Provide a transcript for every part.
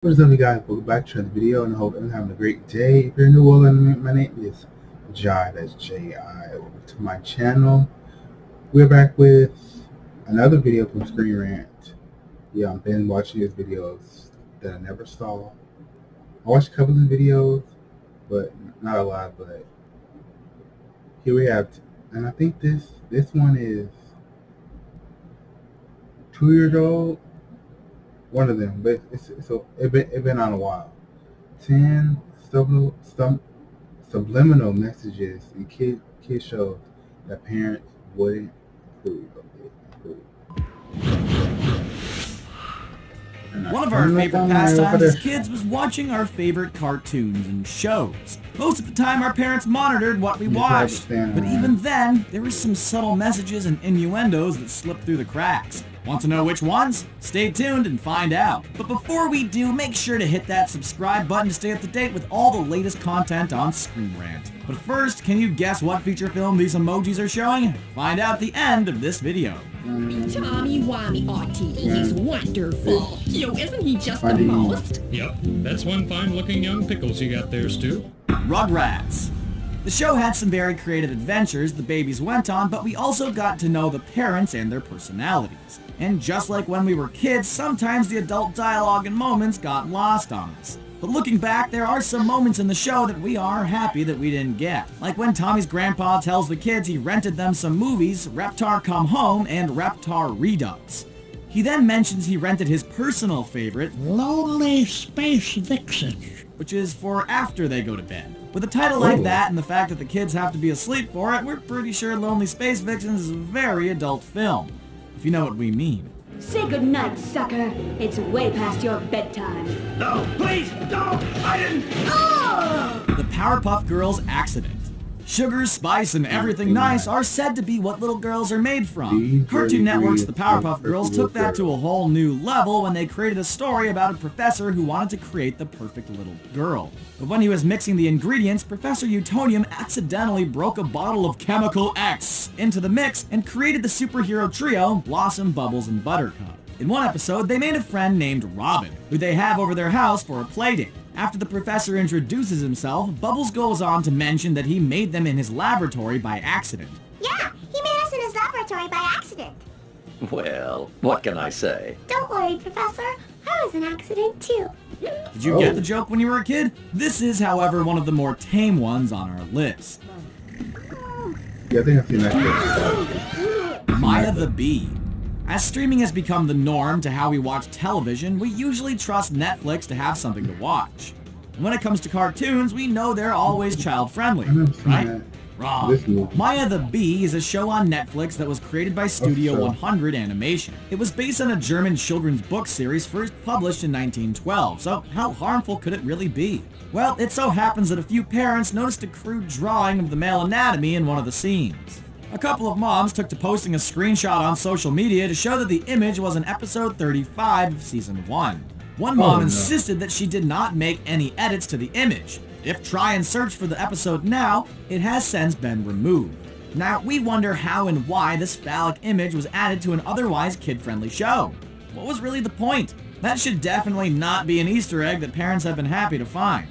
What is up, you guys? Welcome back to another video, and I hope everyone's having a great day. If you're new, well, my name is Jai. That's J-I. Welcome to my channel. We're back with another video from Screen Rant. Yeah, I've been watching his videos that I never saw. I watched a couple of his videos, but not a lot. But here we have, and I think this one is 2 years old. One of them, but it been on a while. 10 subliminal messages in kid shows that parents wouldn't include. One of our favorite pastimes as kids was watching our favorite cartoons and shows. Most of the time our parents monitored what we watched, but even then, there were some subtle messages and innuendos that slipped through the cracks. Want to know which ones? Stay tuned and find out. But before we do, make sure to hit that subscribe button to stay up to date with all the latest content on Screen Rant. But first, can you guess what feature film these emojis are showing? Find out at the end of this video. Tommy Wommy RTD, he's wonderful. Yo, isn't he just the most? Yep, that's one fine-looking young pickles you got there, Stu. Rugrats. The show had some very creative adventures the babies went on, but we also got to know the parents and their personalities. And just like when we were kids, sometimes the adult dialogue and moments got lost on us. But looking back, there are some moments in the show that we are happy that we didn't get. Like when Tommy's grandpa tells the kids he rented them some movies, Reptar Come Home and Reptar Redux. He then mentions he rented his personal favorite, Lonely Space Vixen, which is for after they go to bed. With a title like that and the fact that the kids have to be asleep for it, we're pretty sure Lonely Space Vixens is a very adult film, if you know what we mean. Say goodnight, sucker. It's way past your bedtime. No, please, don't! I didn't! The Powerpuff Girls accident. Sugar, spice, and everything nice are said to be what little girls are made from. Cartoon Network's The Powerpuff Girls took that to a whole new level when they created a story about a professor who wanted to create the perfect little girl. But when he was mixing the ingredients, Professor Utonium accidentally broke a bottle of Chemical X into the mix and created the superhero trio Blossom, Bubbles, and Buttercup. In one episode, they made a friend named Robin, who they have over their house for a playdate. After the professor introduces himself, Bubbles goes on to mention that he made them in his laboratory by accident. Yeah, he made us in his laboratory by accident. Well, what can I say? Don't worry, Professor. I was an accident too. Did you get the joke when you were a kid? This is, however, one of the more tame ones on our list. Yeah, I think I've seen that. Maya the Bee. As streaming has become the norm to how we watch television, we usually trust Netflix to have something to watch. And when it comes to cartoons, we know they're always child-friendly, right? Wrong. Maya the Bee is a show on Netflix that was created by Studio 100 Animation. It was based on a German children's book series first published in 1912, so how harmful could it really be? Well, it so happens that a few parents noticed a crude drawing of the male anatomy in one of the scenes. A couple of moms took to posting a screenshot on social media to show that the image was in episode 35 of season 1. One mom insisted that she did not make any edits to the image. If try and search for the episode now, it has since been removed. Now, we wonder how and why this phallic image was added to an otherwise kid-friendly show. What was really the point? That should definitely not be an Easter egg that parents have been happy to find.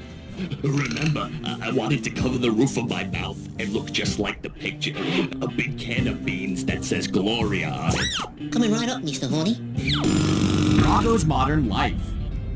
Remember, I wanted to cover the roof of my mouth and look just like the picture. A big can of beans that says Gloria on it. Coming right up, Mr. Horny. Rocko's Modern Life.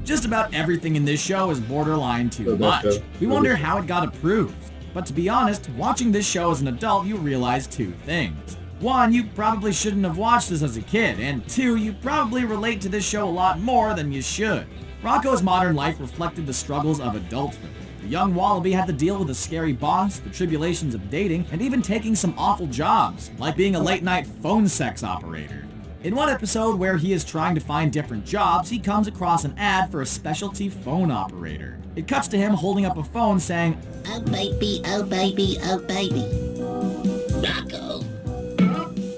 Just about everything in this show is borderline too much. We wonder how it got approved. But to be honest, watching this show as an adult, you realize two things. One, you probably shouldn't have watched this as a kid, and two, you probably relate to this show a lot more than you should. Rocko's Modern Life reflected the struggles of adulthood. The young Wallaby had to deal with a scary boss, the tribulations of dating, and even taking some awful jobs, like being a late-night phone sex operator. In one episode where he is trying to find different jobs, he comes across an ad for a specialty phone operator. It cuts to him holding up a phone saying, Oh baby, oh baby, oh baby. Rocco?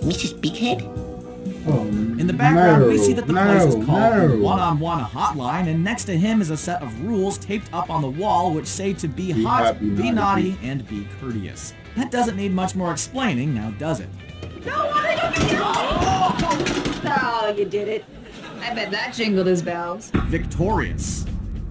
Mrs. Bighead? In the background, we see that the place is called One-on-One Hotline, and next to him is a set of rules taped up on the wall which say to be hot, be naughty, and be courteous. That doesn't need much more explaining, now does it? Oh, you did it. I bet that jingled his bells. Victorious.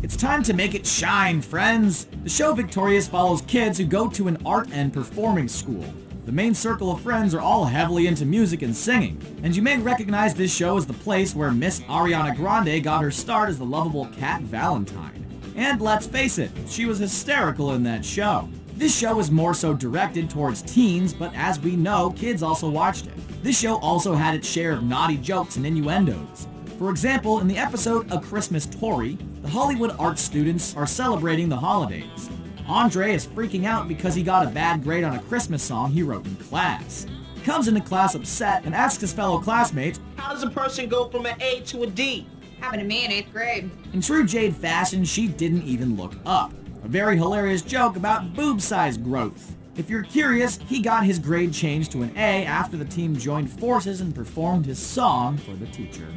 It's time to make it shine, friends! The show Victorious follows kids who go to an art and performing school. The main circle of friends are all heavily into music and singing, and you may recognize this show as the place where Miss Ariana Grande got her start as the lovable Cat Valentine. And let's face it, she was hysterical in that show. This show is more so directed towards teens, but as we know, kids also watched it. This show also had its share of naughty jokes and innuendos. For example, in the episode A Christmas Story, the Hollywood art students are celebrating the holidays. Andre is freaking out because he got a bad grade on a Christmas song he wrote in class. He comes into class upset and asks his fellow classmates, "How does a person go from an A to a D?" Happened to me in 8th grade. In true Jade fashion, she didn't even look up. A very hilarious joke about boob size growth. If you're curious, he got his grade changed to an A after the team joined forces and performed his song for the teacher.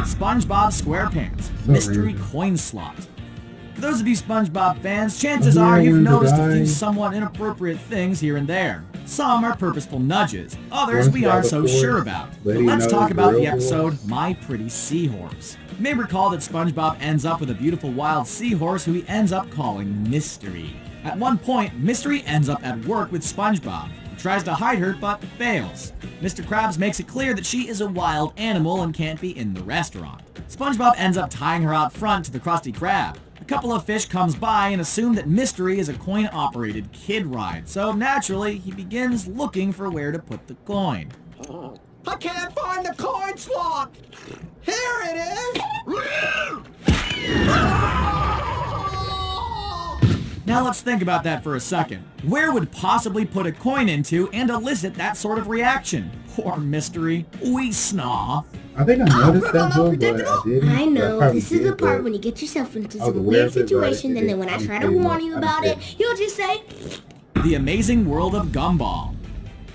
SpongeBob SquarePants, Mystery Coin Slot. For those of you SpongeBob fans, chances are you've noticed a few somewhat inappropriate things here and there. Some are purposeful nudges, others we aren't so sure about. But let's talk about the episode My Pretty Seahorse. You may recall that SpongeBob ends up with a beautiful wild seahorse who he ends up calling Mystery. At one point, Mystery ends up at work with SpongeBob. He tries to hide her, but fails. Mr. Krabs makes it clear that she is a wild animal and can't be in the restaurant. SpongeBob ends up tying her out front to the Krusty Krab. A couple of fish comes by and assume that Mystery is a coin-operated kid ride, so naturally, he begins looking for where to put the coin. I can't find the coin slot! Here it is! Now let's think about that for a second. Where would possibly put a coin into and elicit that sort of reaction? Poor Mystery. We snaw. I think I noticed that joke, but I didn't. I know, probably this is the did, part but when you get yourself into I was some aware weird of it, but situation, it and then when I try to didn't warn you about it, you'll just say, The Amazing World of Gumball.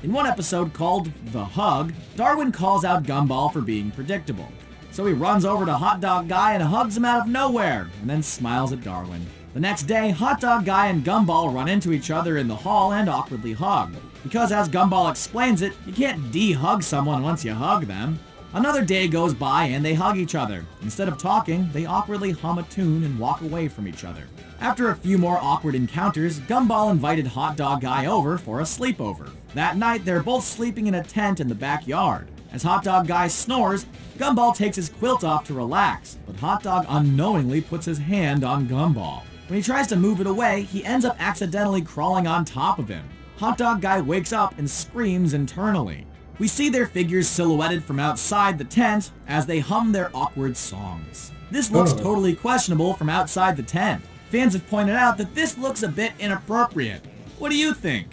In one episode called The Hug, Darwin calls out Gumball for being predictable. So he runs over to Hot Dog Guy and hugs him out of nowhere, and then smiles at Darwin. The next day, Hot Dog Guy and Gumball run into each other in the hall and awkwardly hug. Because as Gumball explains it, you can't de-hug someone once you hug them. Another day goes by and they hug each other. Instead of talking, they awkwardly hum a tune and walk away from each other. After a few more awkward encounters, Gumball invited Hot Dog Guy over for a sleepover. That night, they're both sleeping in a tent in the backyard. As Hot Dog Guy snores, Gumball takes his quilt off to relax, but Hot Dog unknowingly puts his hand on Gumball. When he tries to move it away, he ends up accidentally crawling on top of him. Hot Dog Guy wakes up and screams internally. We see their figures silhouetted from outside the tent as they hum their awkward songs. This looks totally questionable from outside the tent. Fans have pointed out that this looks a bit inappropriate. What do you think?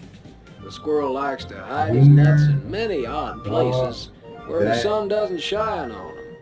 The squirrel likes to hide his nuts in many odd places where the sun doesn't shine on him.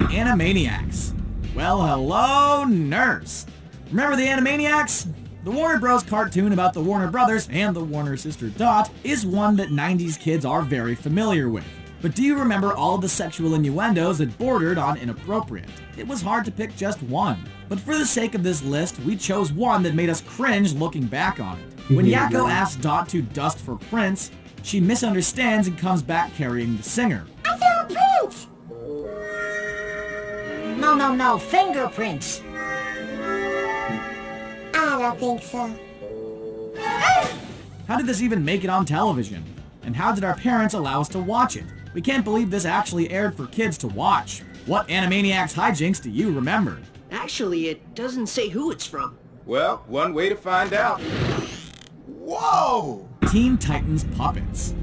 Animaniacs. Well, hello, nurse. Remember the Animaniacs? The Warner Bros. Cartoon about the Warner Brothers and the Warner sister Dot is one that 90s kids are very familiar with. But do you remember all of the sexual innuendos that bordered on inappropriate? It was hard to pick just one. But for the sake of this list, we chose one that made us cringe looking back on it. When Yakko asks Dot to dust for prints, she misunderstands and comes back carrying the singer. I found prints! No, fingerprints. I don't think so. How did this even make it on television? And how did our parents allow us to watch it? We can't believe this actually aired for kids to watch. What Animaniacs hijinks do you remember? Actually, it doesn't say who it's from. Well, one way to find out. Whoa! Teen Titans Puppets.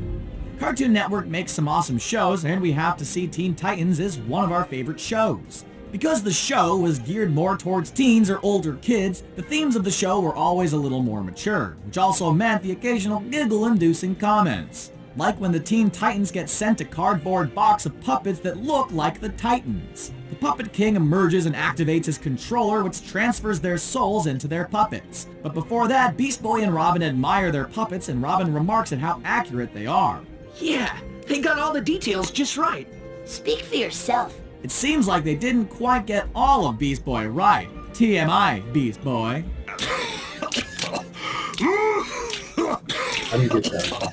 Cartoon Network makes some awesome shows, and we have to see Teen Titans is one of our favorite shows. Because the show was geared more towards teens or older kids, the themes of the show were always a little more mature, which also meant the occasional giggle-inducing comments. Like when the Teen Titans get sent a cardboard box of puppets that look like the Titans. The Puppet King emerges and activates his controller, which transfers their souls into their puppets. But before that, Beast Boy and Robin admire their puppets, and Robin remarks at how accurate they are. Yeah, they got all the details just right. Speak for yourself. It seems like they didn't quite get all of Beast Boy right. TMI, Beast Boy. I didn't get that.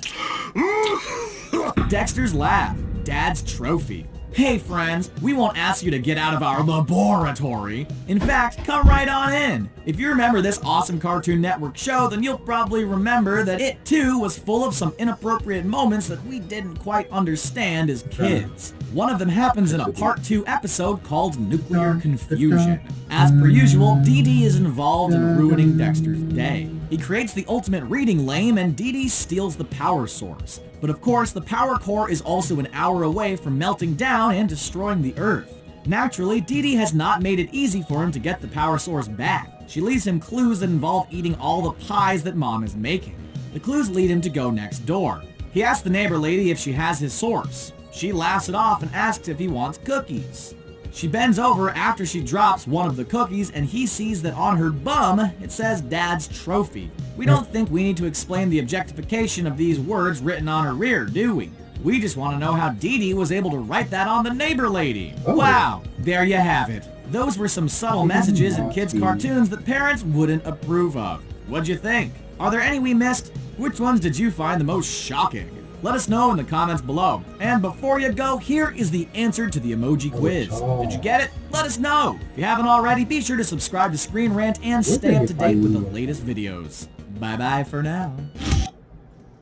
Dexter's Lab, Dad's Trophy. Hey friends, we won't ask you to get out of our laboratory. In fact, come right on in. If you remember this awesome Cartoon Network show, then you'll probably remember that it too was full of some inappropriate moments that we didn't quite understand as kids. One of them happens in a Part 2 episode called Nuclear Confusion. As per usual, Dee Dee is involved in ruining Dexter's day. He creates the ultimate reading lame and Dee Dee steals the power source. But of course, the power core is also an hour away from melting down and destroying the Earth. Naturally, Dee Dee has not made it easy for him to get the power source back. She leaves him clues that involve eating all the pies that Mom is making. The clues lead him to go next door. He asks the neighbor lady if she has his source. She laughs it off and asks if he wants cookies. She bends over after she drops one of the cookies and he sees that on her bum it says Dad's Trophy. We don't think we need to explain the objectification of these words written on her rear, do we? We just want to know how Dee Dee was able to write that on the neighbor lady. Wow, there you have it. Those were some subtle messages in kids' cartoons that parents wouldn't approve of. What'd you think? Are there any we missed? Which ones did you find the most shocking? Let us know in the comments below. And before you go, here is the answer to the emoji quiz. Did you get it? Let us know. If you haven't already, be sure to subscribe to Screen Rant and stay up to date with the latest videos. Bye-bye for now.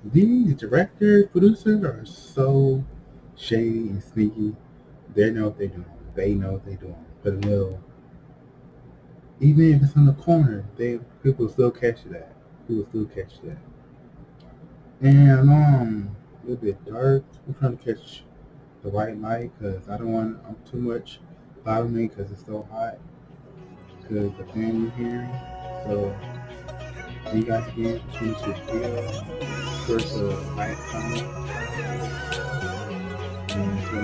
These directors, producers are so shady and sneaky. They know what they're doing. They know what they're doing. But they'll, even if it's in the corner, people still catch that. People still catch that. And a little bit dark. I'm trying to catch the white light because I don't want too much cloud me because it's so hot. Because the fan is here. So you guys again continue to feel first light comment. And so,